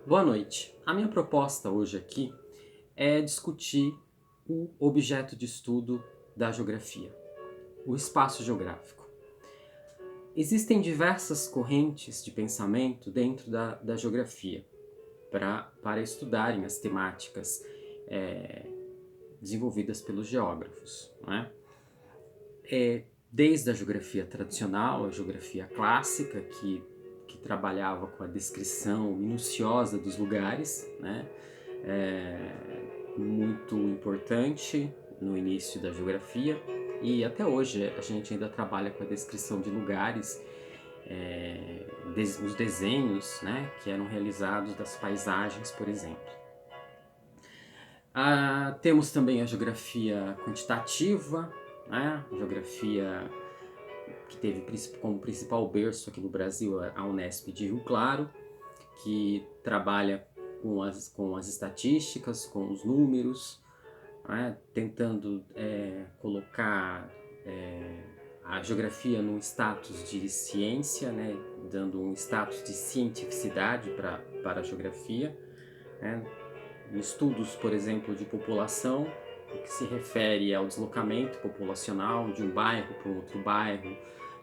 Boa noite. A minha proposta hoje aqui é discutir o objeto de estudo da geografia, o espaço geográfico. Existem diversas correntes de pensamento dentro da geografia para estudarem as temáticas desenvolvidas pelos geógrafos, não é? Desde a geografia tradicional, a geografia clássica, que trabalhava com a descrição minuciosa dos lugares, né? Muito importante no início da geografia, e até hoje a gente ainda trabalha com a descrição de lugares, os desenhos, né, que eram realizados das paisagens, por exemplo. Temos também a geografia quantitativa, né, a geografia que teve como principal berço aqui no Brasil a Unesp de Rio Claro, que trabalha com as estatísticas, com os números, né, tentando colocar a geografia num status de ciência, né, dando um status de cientificidade para a geografia, né, em estudos, por exemplo, de população, o que se refere ao deslocamento populacional de um bairro para um outro bairro,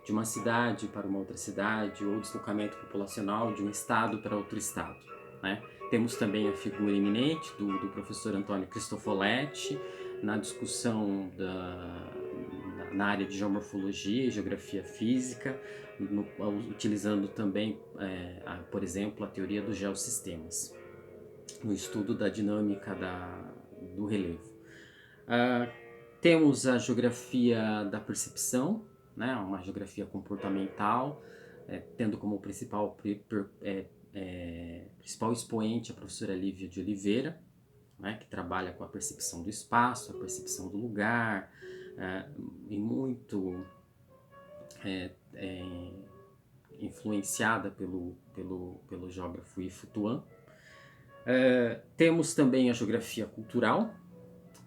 de uma cidade para uma outra cidade, ou deslocamento populacional de um estado para outro estado, né? Temos também a figura eminente do professor Antônio Cristofoletti na discussão na área de geomorfologia e geografia física, utilizando também, por exemplo, a teoria dos geossistemas, no estudo da dinâmica do relevo. Temos a geografia da percepção, né, uma geografia comportamental, tendo como principal expoente a professora Lívia de Oliveira, né, que trabalha com a percepção do espaço, a percepção do lugar, e muito influenciada pelo geógrafo Yves Tuan. Temos também a geografia cultural,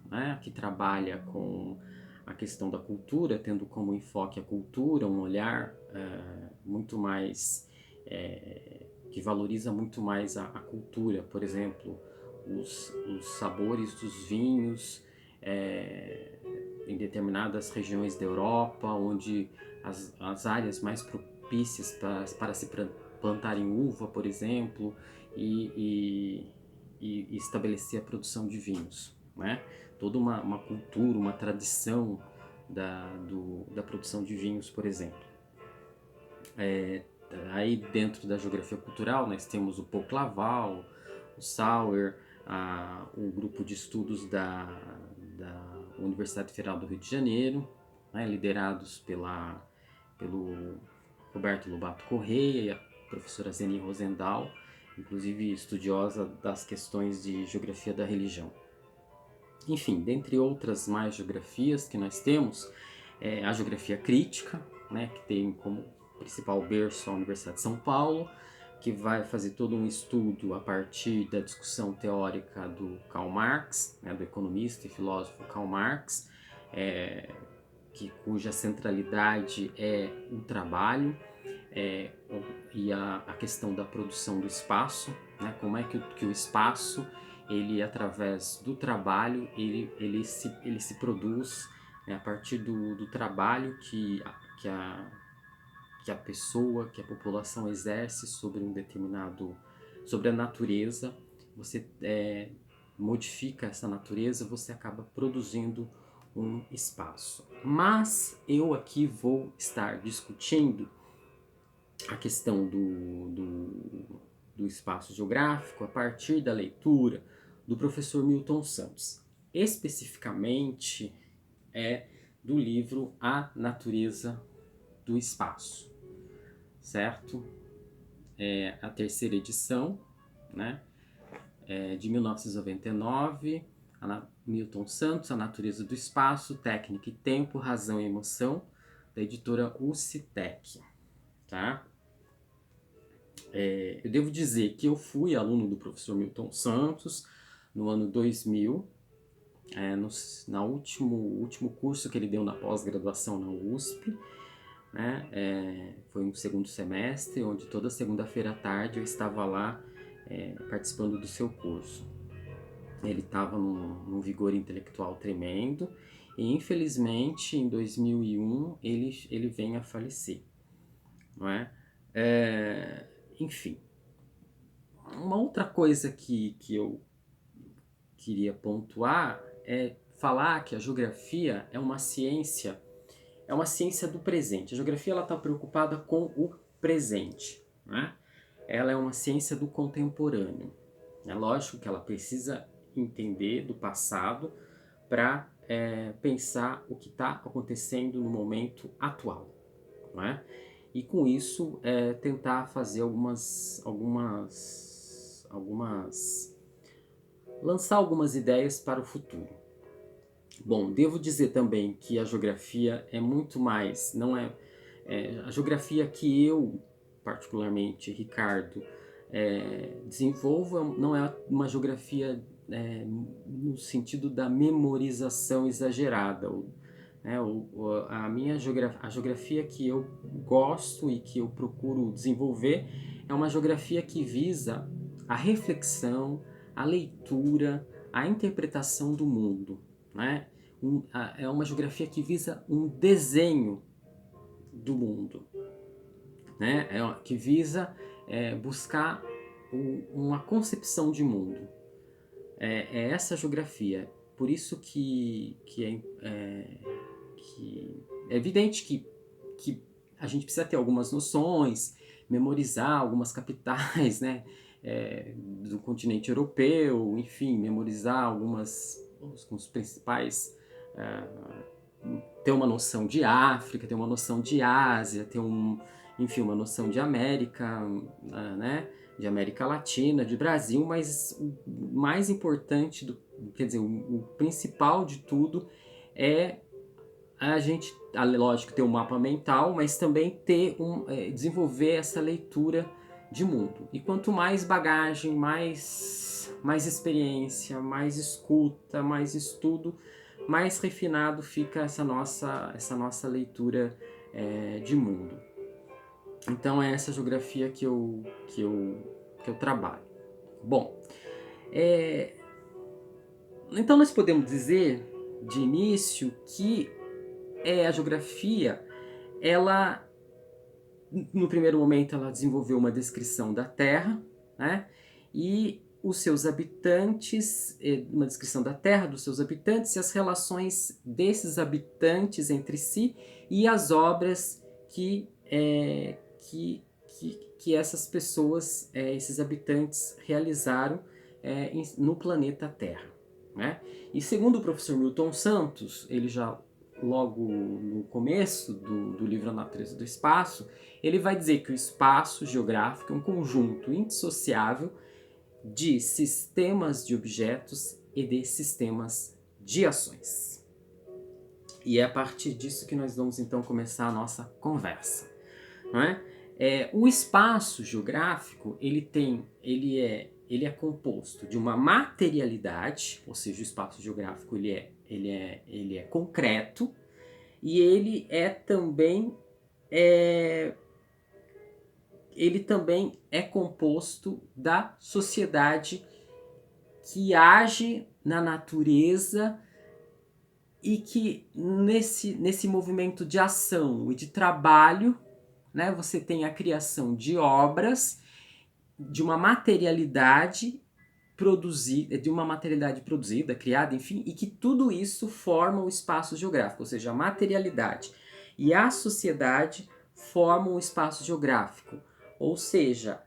né, que trabalha com a questão da cultura, tendo como enfoque a cultura, um olhar muito mais, que valoriza muito mais a cultura, por exemplo, os sabores dos vinhos em determinadas regiões da Europa, onde as áreas mais propícias para se plantarem uva, por exemplo, e estabelecer a produção de vinhos, né? Toda uma cultura, uma tradição da produção de vinhos, por exemplo. Aí dentro da geografia cultural nós temos o Paul Claval, o Sauer, o grupo de estudos da Universidade Federal do Rio de Janeiro, né, liderados pelo Roberto Lobato Correia e a professora Zeni Rosendahl, inclusive estudiosa das questões de geografia da religião. Enfim, dentre outras mais geografias que nós temos, a geografia crítica, né, que tem como principal berço a Universidade de São Paulo, que vai fazer todo um estudo a partir da discussão teórica do Karl Marx, né, do economista e filósofo Karl Marx, cuja centralidade é o trabalho e a questão da produção do espaço, né, como é que o espaço, ele através do trabalho, ele se produz, né, a partir do trabalho que a pessoa, que a população exerce sobre sobre a natureza. Você modifica essa natureza, você acaba produzindo um espaço. Mas eu aqui vou estar discutindo a questão do espaço geográfico a partir da leitura do professor Milton Santos, especificamente do livro A Natureza do Espaço, certo? A terceira edição, né, de 1999, Milton Santos, A Natureza do Espaço, Técnica e Tempo, Razão e Emoção, da editora UCTEC, tá? Eu devo dizer que eu fui aluno do professor Milton Santos no ano 2000, no último curso que ele deu na pós-graduação na USP, né? Foi um segundo semestre, onde toda segunda-feira à tarde eu estava lá participando do seu curso. Ele estava num vigor intelectual tremendo e, infelizmente, em 2001 ele vem a falecer, não é? Enfim, uma outra coisa que eu queria pontuar é falar que a geografia é uma ciência do presente. A geografia está preocupada com o presente, né? Ela é uma ciência do contemporâneo. É lógico que ela precisa entender do passado para pensar o que está acontecendo no momento atual, não é? E com isso tentar fazer lançar algumas ideias para o futuro. Bom, devo dizer também que a geografia é muito mais, não é a geografia que eu, particularmente, Ricardo, desenvolvo, não é uma geografia no sentido da memorização exagerada. A geografia que eu gosto e que eu procuro desenvolver é uma geografia que visa a reflexão, a leitura, a interpretação do mundo, né? É uma geografia que visa um desenho do mundo, né? Que visa buscar uma concepção de mundo. É essa geografia. Por isso que é evidente que a gente precisa ter algumas noções, memorizar algumas capitais, né? Do continente europeu, enfim, memorizar alguns principais, ter uma noção de África, ter uma noção de Ásia, ter enfim, uma noção de América, né? De América Latina, de Brasil, mas o mais importante, quer dizer, o principal de tudo é a gente, lógico, ter um mapa mental, mas também desenvolver essa leitura de mundo. E quanto mais bagagem, mais experiência, mais escuta, mais estudo, mais refinado fica essa nossa leitura de mundo. Então é essa geografia que eu trabalho. Bom, então nós podemos dizer de início que a geografia, ela, no primeiro momento, ela desenvolveu uma descrição da Terra, né? E os seus habitantes, uma descrição da Terra, dos seus habitantes e as relações desses habitantes entre si e as obras que essas pessoas, esses habitantes realizaram no planeta Terra, né? E segundo o professor Milton Santos, ele já logo no começo do livro A Natureza do Espaço, ele vai dizer que o espaço geográfico é um conjunto indissociável de sistemas de objetos e de sistemas de ações. E é a partir disso que nós vamos então começar a nossa conversa, não é? O espaço geográfico ele é composto de uma materialidade, ou seja, o espaço geográfico ele é concreto, e ele também é composto da sociedade que age na natureza e que nesse movimento de ação e de trabalho, né, você tem a criação de obras, de uma materialidade produzida, criada, enfim, e que tudo isso forma o espaço geográfico, ou seja, a materialidade e a sociedade formam o espaço geográfico, ou seja,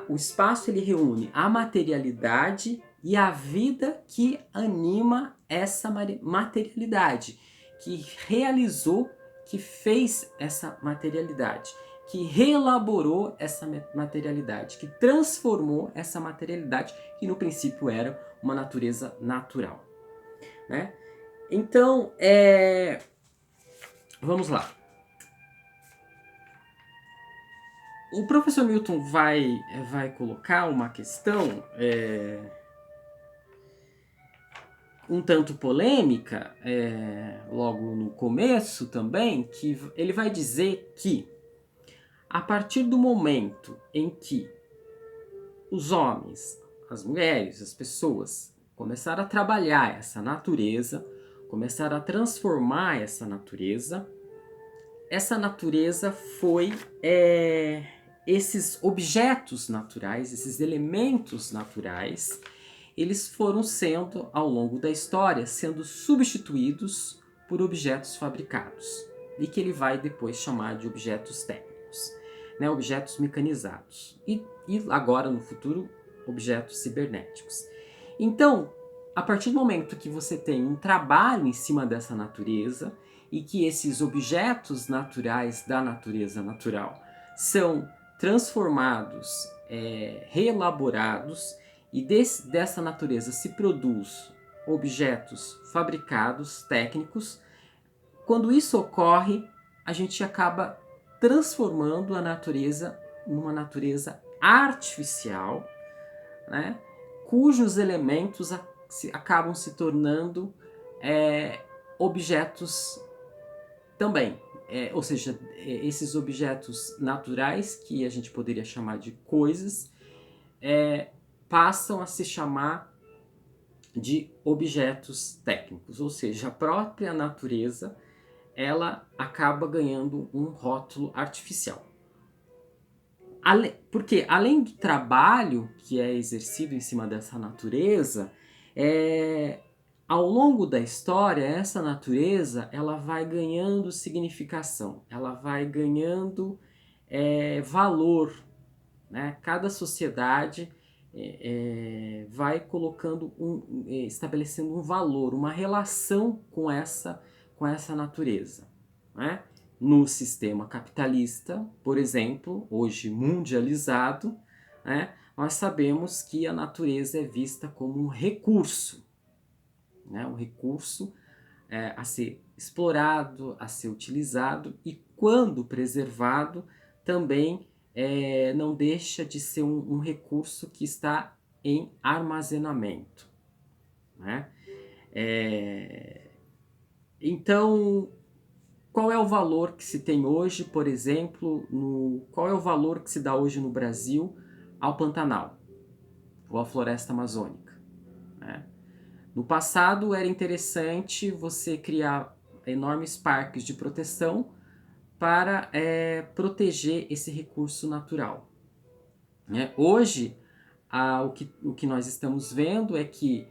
o espaço ele reúne a materialidade e a vida que anima essa materialidade, que realizou, que fez essa materialidade, que reelaborou essa materialidade, que transformou essa materialidade, que no princípio era uma natureza natural, né? Então, vamos lá. O professor Milton vai colocar uma questão um tanto polêmica, logo no começo também, que ele vai dizer que a partir do momento em que os homens, as mulheres, as pessoas começaram a trabalhar essa natureza, começaram a transformar essa natureza foi esses objetos naturais, esses elementos naturais, eles foram sendo, ao longo da história, sendo substituídos por objetos fabricados, e que ele vai depois chamar de objetos técnicos, né, objetos mecanizados, e agora no futuro, objetos cibernéticos. Então, a partir do momento que você tem um trabalho em cima dessa natureza, e que esses objetos naturais da natureza natural são transformados, reelaborados, e dessa natureza se produz objetos fabricados, técnicos. Quando isso ocorre, a gente acaba transformando a natureza numa natureza artificial, né, cujos elementos acabam se tornando objetos também. Ou seja, esses objetos naturais, que a gente poderia chamar de coisas, passam a se chamar de objetos técnicos, ou seja, a própria natureza ela acaba ganhando um rótulo artificial. Porque além do trabalho que é exercido em cima dessa natureza, ao longo da história, essa natureza ela vai ganhando significação, ela vai ganhando valor, né? Cada sociedade vai colocando estabelecendo um valor, uma relação com essa natureza, né? No sistema capitalista, por exemplo, hoje mundializado, né, nós sabemos que a natureza é vista como um recurso, né, um recurso a ser explorado, a ser utilizado, e quando preservado também não deixa de ser um recurso que está em armazenamento, né? Então, qual é o valor que se tem hoje, por exemplo, qual é o valor que se dá hoje no Brasil ao Pantanal ou à floresta amazônica, né? No passado era interessante você criar enormes parques de proteção para proteger esse recurso natural, né? Hoje, o que nós estamos vendo é que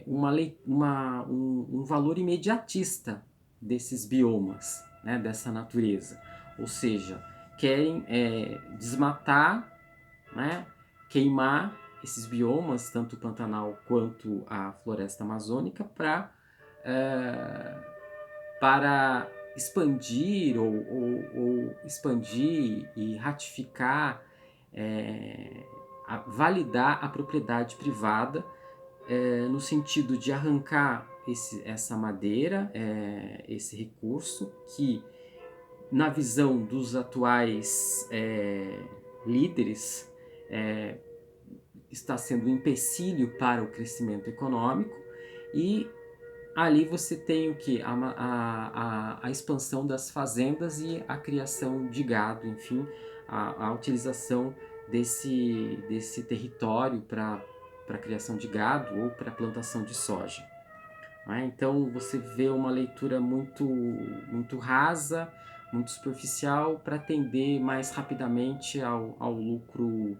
um valor imediatista desses biomas, né, dessa natureza. Ou seja, querem desmatar, né, queimar esses biomas, tanto o Pantanal quanto a floresta amazônica, para expandir ou expandir e ratificar, validar a propriedade privada, no sentido de arrancar essa madeira, esse recurso que, na visão dos atuais líderes, está sendo um empecilho para o crescimento econômico. E ali você tem o que? A expansão das fazendas e a criação de gado, enfim, a utilização desse território para a criação de gado ou para a plantação de soja. Então você vê uma leitura muito rasa, muito superficial, para atender mais rapidamente ao lucro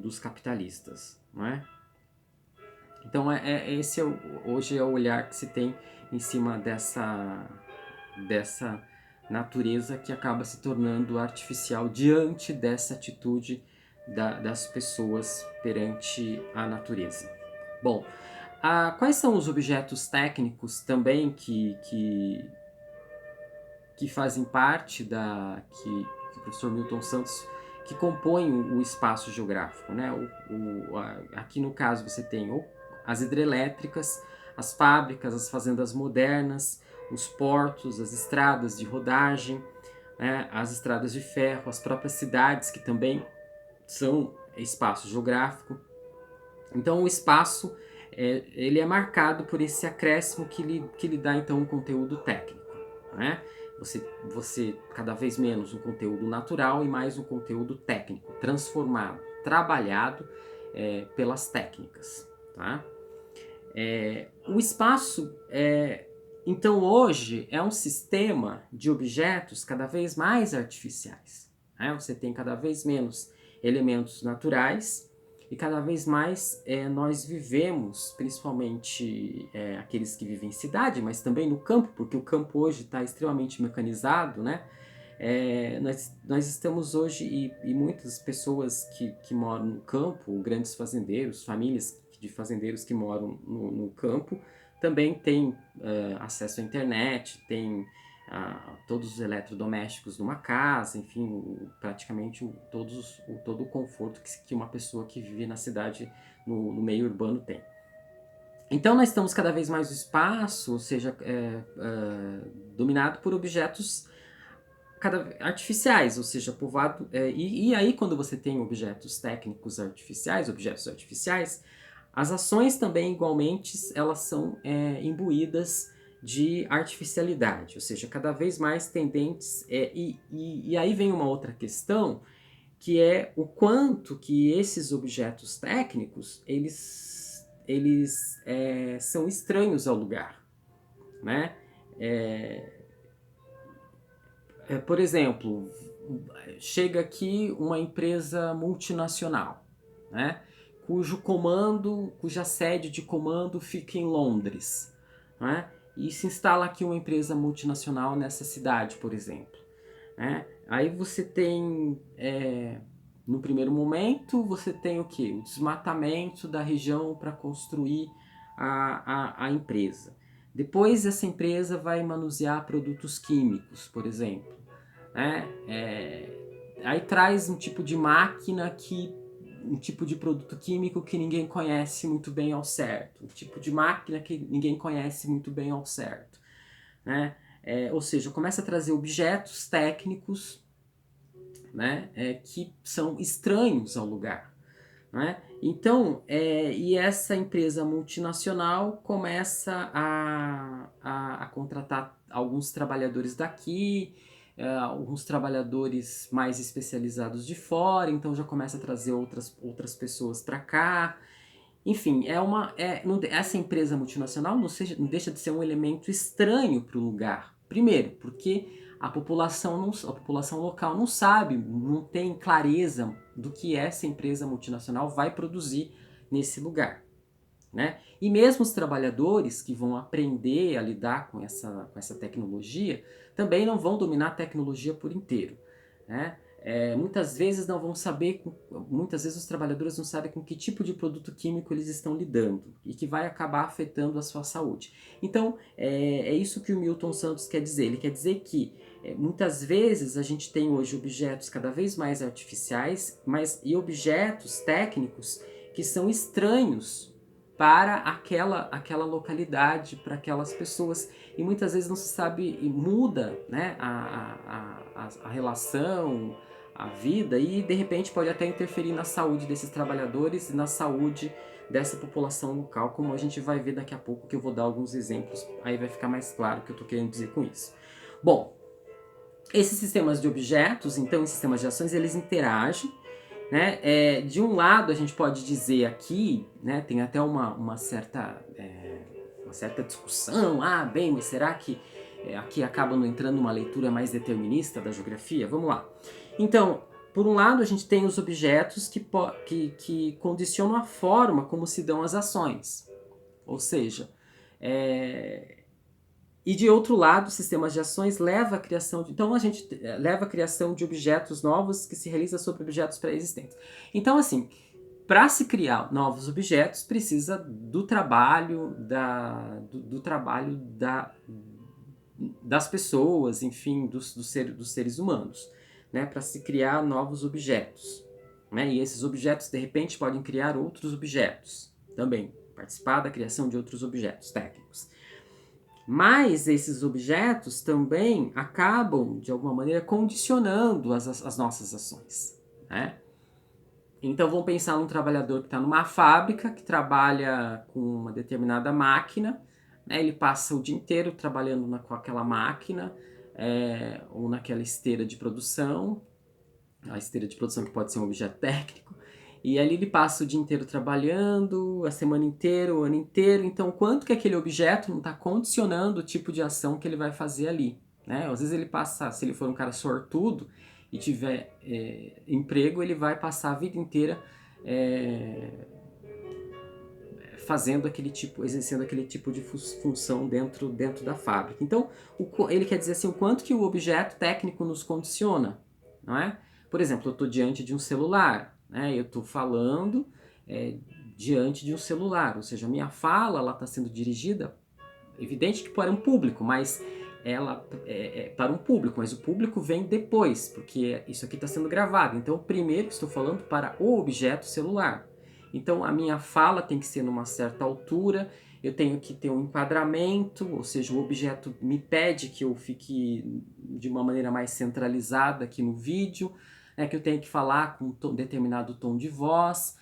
dos capitalistas, não é? Então esse hoje é o olhar que se tem em cima dessa natureza que acaba se tornando artificial diante dessa atitude das pessoas perante a natureza. Bom, quais são os objetos técnicos também que fazem parte que o professor Milton Santos, que compõem o espaço geográfico, né? Aqui no caso você tem as hidrelétricas, as fábricas, as fazendas modernas, os portos, as estradas de rodagem, né? As estradas de ferro, as próprias cidades, que também são espaço geográfico. Então o espaço ele é marcado por esse acréscimo que lhe dá então um conteúdo técnico, né? Você cada vez menos um conteúdo natural e mais um conteúdo técnico, transformado, trabalhado pelas técnicas, tá? O espaço, então, hoje é um sistema de objetos cada vez mais artificiais, né? Você tem cada vez menos elementos naturais e cada vez mais nós vivemos, principalmente aqueles que vivem em cidade, mas também no campo, porque o campo hoje está extremamente mecanizado, né? Nós estamos hoje, e muitas pessoas que moram no campo, grandes fazendeiros, famílias de fazendeiros que moram no campo, também têm acesso à internet, têm todos os eletrodomésticos numa casa, enfim, praticamente todo o conforto que uma pessoa que vive na cidade, no meio urbano, tem. Então nós estamos cada vez mais no espaço, ou seja, dominado por objetos artificiais, ou seja, povoado. E aí, quando você tem objetos técnicos artificiais, objetos artificiais, as ações também, igualmente, elas são imbuídas de artificialidade, ou seja, cada vez mais tendentes. E aí vem uma outra questão, que é o quanto que esses objetos técnicos, eles são estranhos ao lugar, né? Por exemplo, chega aqui uma empresa multinacional, né, cuja sede de comando fica em Londres, né, e se instala aqui uma empresa multinacional nessa cidade, por exemplo, né. Aí você tem, no primeiro momento, você tem o quê? O desmatamento da região para construir a empresa. Depois essa empresa vai manusear produtos químicos, por exemplo, né? Aí traz um tipo de máquina um tipo de produto químico que ninguém conhece muito bem ao certo, um tipo de máquina que ninguém conhece muito bem ao certo, né? Ou seja, começa a trazer objetos técnicos, né, que são estranhos ao lugar, né? Então, e essa empresa multinacional começa a contratar alguns trabalhadores daqui, alguns trabalhadores mais especializados de fora, então já começa a trazer outras pessoas para cá. Enfim, essa empresa multinacional não deixa de ser um elemento estranho para o lugar. Primeiro, porque a população local não sabe, não tem clareza do que essa empresa multinacional vai produzir nesse lugar, né? E mesmo os trabalhadores que vão aprender a lidar com essa tecnologia também não vão dominar a tecnologia por inteiro, né? Muitas vezes não vão saber, muitas vezes os trabalhadores não sabem com que tipo de produto químico eles estão lidando e que vai acabar afetando a sua saúde. Então, é isso que o Milton Santos quer dizer. Ele quer dizer que muitas vezes a gente tem hoje objetos cada vez mais artificiais, e objetos técnicos que são estranhos para aquela localidade, para aquelas pessoas. E muitas vezes não se sabe, e muda, né, a relação, a vida, e de repente pode até interferir na saúde desses trabalhadores e na saúde dessa população local, como a gente vai ver daqui a pouco, que eu vou dar alguns exemplos, aí vai ficar mais claro o que eu estou querendo dizer com isso. Bom, esses sistemas de objetos, então, esses sistemas de ações, eles interagem, né? De um lado, a gente pode dizer aqui, né, tem até uma certa discussão, bem, mas será que aqui acaba não entrando uma leitura mais determinista da geografia? Vamos lá. Então, por um lado, a gente tem os objetos que condicionam a forma como se dão as ações, ou seja, e de outro lado, sistemas de ações leva à criação então a gente leva à criação de objetos novos que se realiza sobre objetos pré-existentes. Então, assim, para se criar novos objetos, precisa do trabalho das pessoas, enfim, dos seres humanos, né, para se criar novos objetos, né? E esses objetos, de repente, podem criar outros objetos também, participar da criação de outros objetos técnicos. Mas esses objetos também acabam, de alguma maneira, condicionando as nossas ações, né? Então, vamos pensar num trabalhador que está numa fábrica, que trabalha com uma determinada máquina, né? Ele passa o dia inteiro trabalhando com aquela máquina, ou naquela esteira de produção, a esteira de produção que pode ser um objeto técnico, E ali ele passa o dia inteiro trabalhando, a semana inteira, o ano inteiro. Então, quanto que aquele objeto não está condicionando o tipo de ação que ele vai fazer ali, né? Às vezes ele passa, se ele for um cara sortudo e tiver emprego, ele vai passar a vida inteira fazendo aquele tipo, exercendo aquele tipo de função dentro da fábrica. Então, ele quer dizer assim, o quanto que o objeto técnico nos condiciona, não é? Por exemplo, eu estou diante de um celular, né? Eu estou falando diante de um celular, ou seja, a minha fala ela está sendo dirigida, evidente que para um público, mas ela para um público, mas o público vem depois, porque isso aqui está sendo gravado. Então, primeiro estou falando para o objeto celular. Então, a minha fala tem que ser numa certa altura, eu tenho que ter um enquadramento, ou seja, o objeto me pede que eu fique de uma maneira mais centralizada aqui no vídeo, que eu tenho que falar com um determinado tom de voz,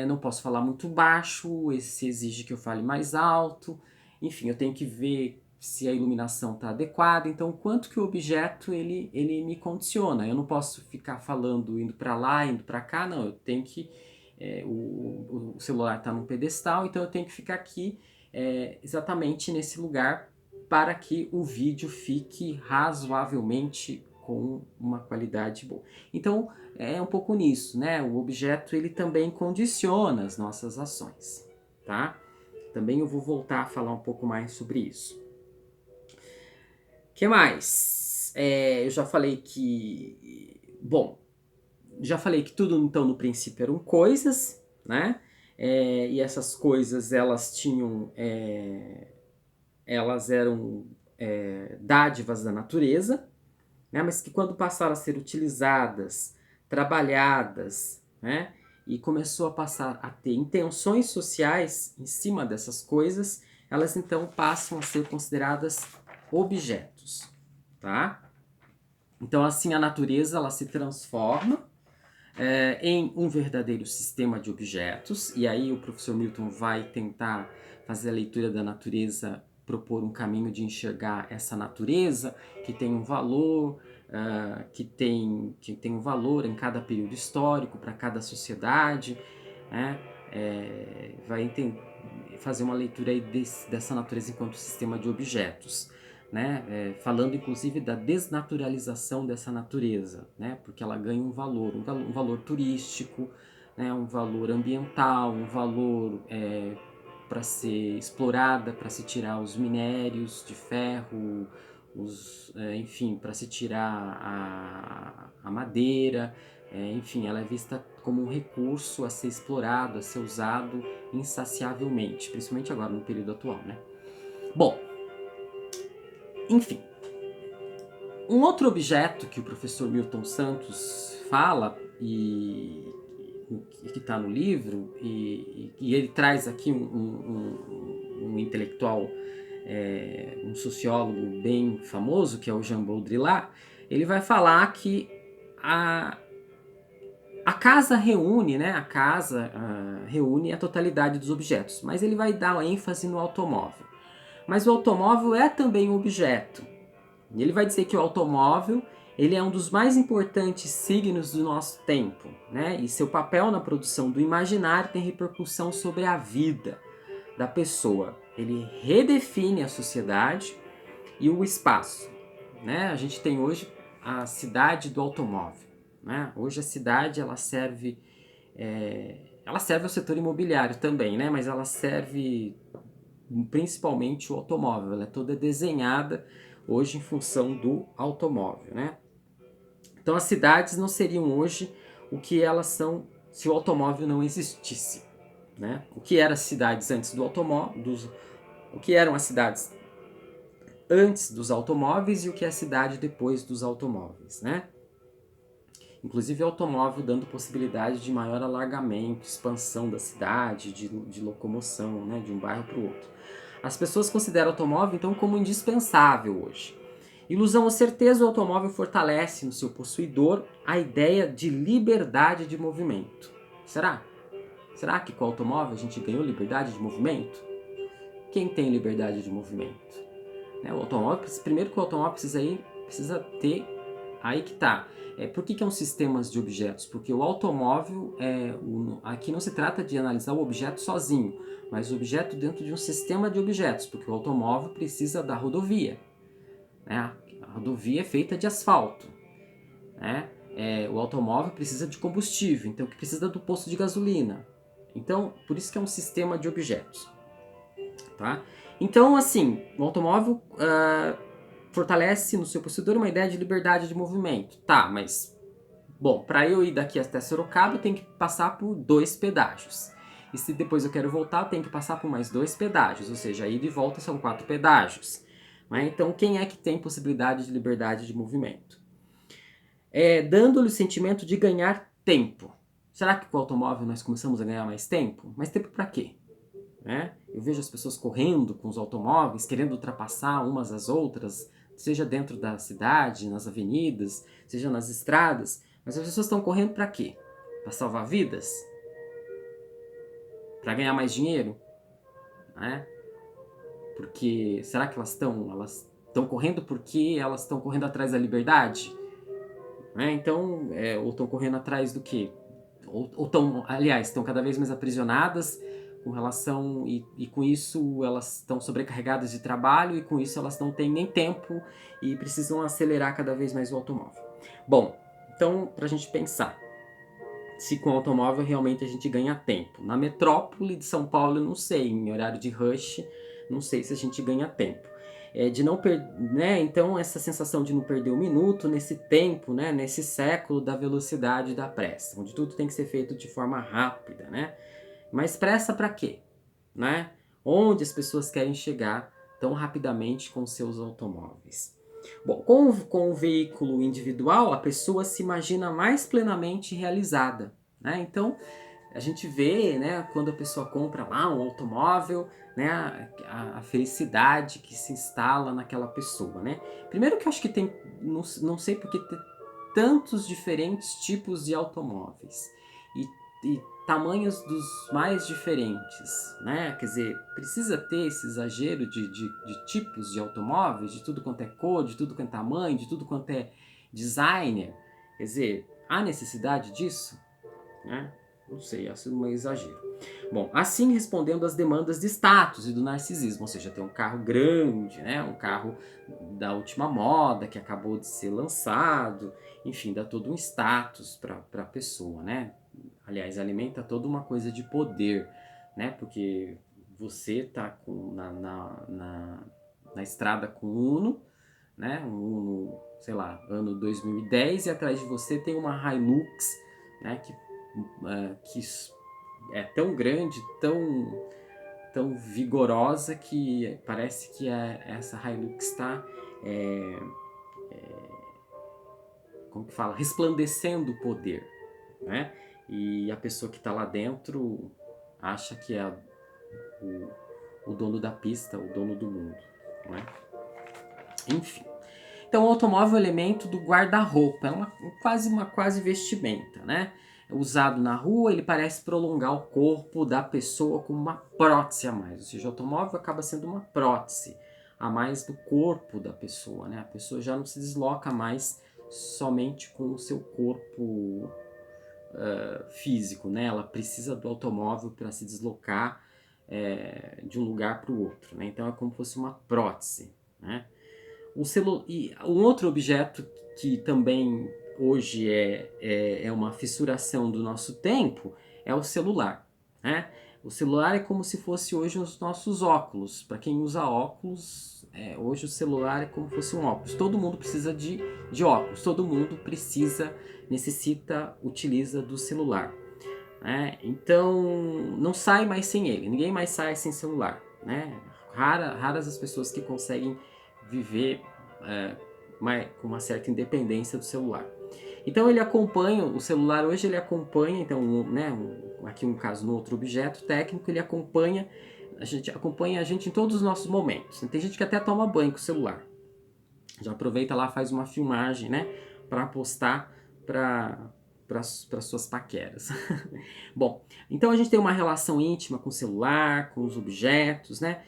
não posso falar muito baixo, esse exige que eu fale mais alto, enfim, eu tenho que ver se a iluminação está adequada, então quanto que o objeto ele me condiciona. Eu não posso ficar falando indo para lá, indo para cá, não, eu tenho que o celular está num pedestal, então eu tenho que ficar aqui exatamente nesse lugar para que o vídeo fique razoavelmente com uma qualidade boa. Então é um pouco nisso, né? O objeto ele também condiciona as nossas ações, tá? Também eu vou voltar a falar um pouco mais sobre isso. O que mais? Eu já falei que... Bom, já falei que tudo então no princípio eram coisas, né? E essas coisas elas tinham... elas eram dádivas da natureza, né? Mas que quando passaram a ser utilizadas, trabalhadas, né? E começou a passar a ter intenções sociais em cima dessas coisas, elas então passam a ser consideradas objetos, tá? Então assim a natureza ela se transforma em um verdadeiro sistema de objetos, e aí o professor Milton vai tentar fazer a leitura da natureza, propor um caminho de enxergar essa natureza que tem um valor, que tem um valor em cada período histórico, para cada sociedade, né? Vai fazer uma leitura aí dessa natureza enquanto sistema de objetos, né? Falando inclusive da desnaturalização dessa natureza, né? Porque ela ganha um valor turístico, né? Um valor ambiental, um valor para ser explorada, para se tirar os minérios de ferro, enfim, para se tirar a madeira, enfim, ela é vista como um recurso a ser explorado, a ser usado insaciavelmente, principalmente agora no período atual, né? Bom, enfim, um outro objeto que o professor Milton Santos fala e que está no livro, e ele traz aqui um intelectual, um sociólogo bem famoso, que é o Jean Baudrillard, ele vai falar que a casa reúne, né? A casa reúne a totalidade dos objetos, mas ele vai dar ênfase no automóvel. Mas o automóvel é também um objeto. E ele vai dizer que o automóvel ele é um dos mais importantes signos do nosso tempo, né? E seu papel na produção do imaginário tem repercussão sobre a vida da pessoa. Ele redefine a sociedade e o espaço, né? A gente tem hoje a cidade do automóvel, né? Hoje a cidade ela serve ao setor imobiliário também, né? Mas ela serve principalmente o automóvel. Ela é toda desenhada hoje em função do automóvel, né? Então as cidades não seriam hoje o que elas são se o automóvel não existisse, né? O que eram as cidades antes do automóvel, o que eram as cidades antes dos automóveis e o que é a cidade depois dos automóveis, né? Inclusive o automóvel dando possibilidade de maior alargamento, expansão da cidade, de locomoção, né, de um bairro para o outro. As pessoas consideram o automóvel então como indispensável hoje. Ilusão ou certeza, o automóvel fortalece no seu possuidor a ideia de liberdade de movimento. Será? Será que com o automóvel a gente ganhou liberdade de movimento? Quem tem liberdade de movimento? O automóvel, primeiro que o automóvel precisa ter aí que tá. Por que é um sistemas de objetos? Porque o automóvel, aqui não se trata de analisar o objeto sozinho, mas o objeto dentro de um sistema de objetos, porque o automóvel precisa da rodovia, né? A rodovia é feita de asfalto, né? O automóvel precisa de combustível, então que precisa do posto de gasolina. Então, por isso que é um sistema de objetos, tá? Então, assim, o automóvel fortalece no seu possuidor uma ideia de liberdade de movimento. Tá, mas, bom, para eu ir daqui até Sorocaba, eu tenho que passar por 2 pedágios. E se depois eu quero voltar, eu tenho que passar por mais 2 pedágios, ou seja, ida e volta são 4 pedágios. Né? Então, quem é que tem possibilidade de liberdade de movimento? Dando-lhe o sentimento de ganhar tempo. Será que com o automóvel nós começamos a ganhar mais tempo? Mais tempo para quê? Né? Eu vejo as pessoas correndo com os automóveis, querendo ultrapassar umas às outras, seja dentro da cidade, nas avenidas, seja nas estradas. Mas as pessoas estão correndo para quê? Para salvar vidas? Para ganhar mais dinheiro? Né? Porque será que elas estão correndo porque elas estão correndo atrás da liberdade? Né? Então, ou estão correndo atrás do quê? Ou estão, aliás, estão cada vez mais aprisionadas com relação e com isso elas estão sobrecarregadas de trabalho e com isso elas não têm nem tempo e precisam acelerar cada vez mais o automóvel. Bom, então para a gente pensar se com o automóvel realmente a gente ganha tempo. Na metrópole de São Paulo eu não sei, em horário de rush não sei se a gente ganha tempo. De não né? Então essa sensação de não perder um minuto nesse tempo, né? Nesse século da velocidade e da pressa, onde tudo tem que ser feito de forma rápida, né? Mas pressa para quê? Né? Onde as pessoas querem chegar tão rapidamente com seus automóveis? Bom, com o veículo individual, a pessoa se imagina mais plenamente realizada. Né? Então, a gente vê, né, quando a pessoa compra lá um automóvel, né, a felicidade que se instala naquela pessoa. Né? Primeiro que eu acho que tem, não sei porque tem tantos diferentes tipos de automóveis. E tamanhos dos mais diferentes, né? Quer dizer, precisa ter esse exagero de tipos de automóveis, de tudo quanto é cor, de tudo quanto é tamanho, de tudo quanto é designer. Quer dizer, há necessidade disso? Né? Não sei, acho um exagero. Bom, assim respondendo às demandas de status e do narcisismo, ou seja, tem um carro grande, né? Um carro da última moda que acabou de ser lançado, enfim, dá todo um status para a pessoa, né? Aliás, alimenta toda uma coisa de poder, né? Porque você tá na estrada com um Uno, né? Um Uno, sei lá, ano 2010 e atrás de você tem uma Hilux, né? Que é tão grande, tão vigorosa que parece que essa Hilux está, como que fala, resplandecendo o poder, né? E a pessoa que está lá dentro acha que é o dono da pista, o dono do mundo, não é? Enfim. Então o automóvel é um elemento do guarda-roupa, é uma quase vestimenta, né? Usado na rua, ele parece prolongar o corpo da pessoa como uma prótese a mais. Ou seja, o automóvel acaba sendo uma prótese a mais do corpo da pessoa, né? A pessoa já não se desloca mais somente com o seu corpo físico, né? Ela precisa do automóvel para se deslocar de um lugar para o outro, né? Então é como se fosse uma prótese, né? E um outro objeto que também hoje é uma fissuração do nosso tempo é o celular, né? O celular é como se fosse hoje os nossos óculos. Para quem usa óculos, hoje o celular é como se fosse um óculos. Todo mundo precisa de óculos, todo mundo utiliza do celular. Né? Então, não sai mais sem ele, ninguém mais sai sem celular. Né? Raras as pessoas que conseguem viver com uma certa independência do celular. Então ele acompanha, o celular hoje ele acompanha, então, né, aqui um caso no outro objeto técnico, ele acompanha a gente em todos os nossos momentos. Tem gente que até toma banho com o celular. Já aproveita lá, faz uma filmagem, né, para postar para suas paqueras. Bom, então a gente tem uma relação íntima com o celular, com os objetos, né?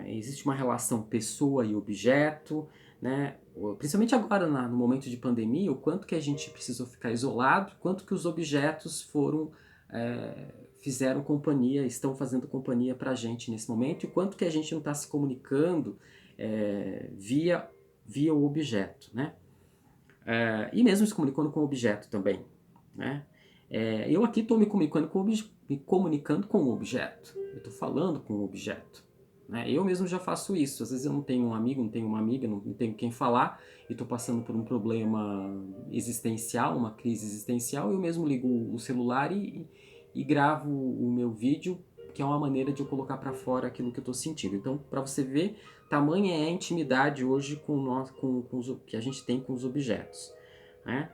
Existe uma relação pessoa e objeto, né, principalmente agora no momento de pandemia, o quanto que a gente precisou ficar isolado, quanto que os objetos fizeram companhia, estão fazendo companhia para a gente nesse momento, e quanto que a gente não está se comunicando via o objeto, né? E mesmo se comunicando com o objeto também, né? Eu aqui estou me comunicando com o objeto, eu estou falando com o objeto. Né? Eu mesmo já faço isso, às vezes eu não tenho um amigo, não tenho uma amiga, não tenho quem falar, e estou passando por um problema existencial, uma crise existencial, eu mesmo ligo o celular e gravo o meu vídeo, que é uma maneira de eu colocar para fora aquilo que eu estou sentindo. Então, para você ver, tamanha é a intimidade hoje que a gente tem com os objetos. Né?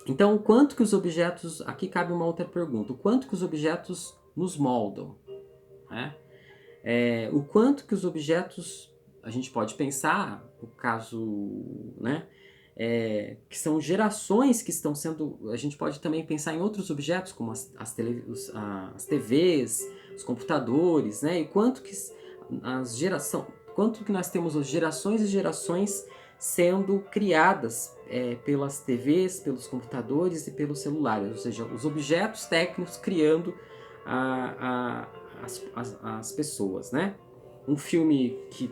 Então, o quanto que os objetos... Aqui cabe uma outra pergunta. O quanto que os objetos nos moldam? Né? O quanto que os objetos... A gente pode pensar, no caso... Né? Que são gerações que estão sendo... A gente pode também pensar em outros objetos, como as TVs, os computadores, né? E quanto que quanto que nós temos gerações e gerações sendo criadas pelas TVs, pelos computadores e pelos celulares, ou seja, os objetos técnicos criando as pessoas, né? Um filme que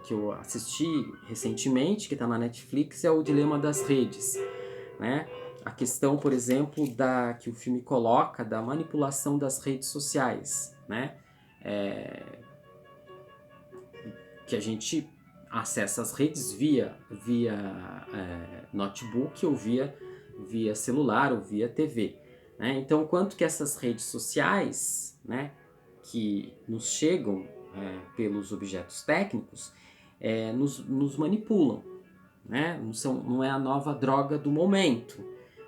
eu assisti recentemente, que está na Netflix, é O Dilema das Redes, né? A questão, por exemplo, que o filme coloca da manipulação das redes sociais, né? Que a gente acessa as redes via notebook ou via celular ou via TV. Né? Então, quanto que essas redes sociais, né, que nos chegam pelos objetos técnicos, nos manipulam. Né? Não é a nova droga do momento.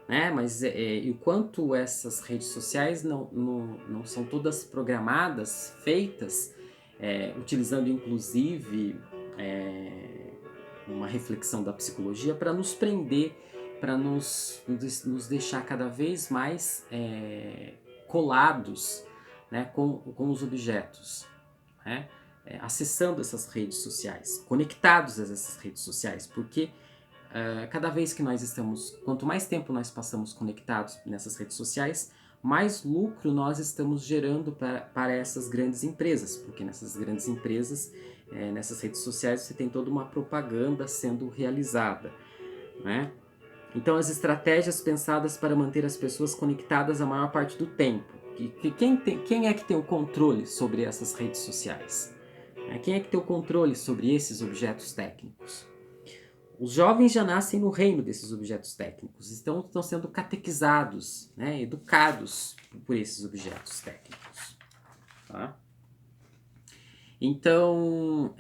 Né? Mas e o quanto essas redes sociais não são todas programadas, feitas, utilizando inclusive uma reflexão da psicologia para nos prender, para nos deixar cada vez mais colados, né, com os objetos, né? Acessando essas redes sociais, conectados a essas redes sociais, porque cada vez que quanto mais tempo nós passamos conectados nessas redes sociais, mais lucro nós estamos gerando para essas grandes empresas, porque nessas grandes empresas, nessas redes sociais, você tem toda uma propaganda sendo realizada, né? Então, as estratégias pensadas para manter as pessoas conectadas a maior parte do tempo. Quem é que tem o controle sobre essas redes sociais? Quem é que tem o controle sobre esses objetos técnicos? Os jovens já nascem no reino desses objetos técnicos, estão sendo catequizados, né, educados por esses objetos técnicos. Tá? Então,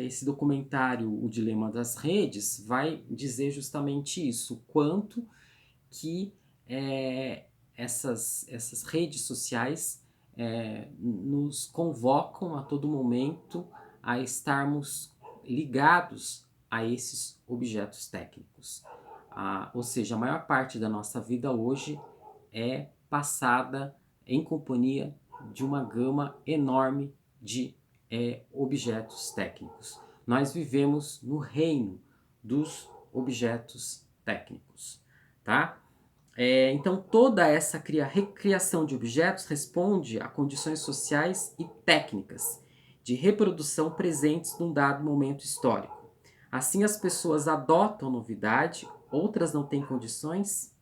esse documentário, O Dilema das Redes, vai dizer justamente isso, o quanto que essas redes sociais nos convocam a todo momento a estarmos ligados a esses objetos técnicos. Ou seja, a maior parte da nossa vida hoje é passada em companhia de uma gama enorme de objetos técnicos. Nós vivemos no reino dos objetos técnicos, tá? Então, toda essa recriação de objetos responde a condições sociais e técnicas de reprodução presentes num dado momento histórico. Assim, as pessoas adotam novidade, outras não têm condições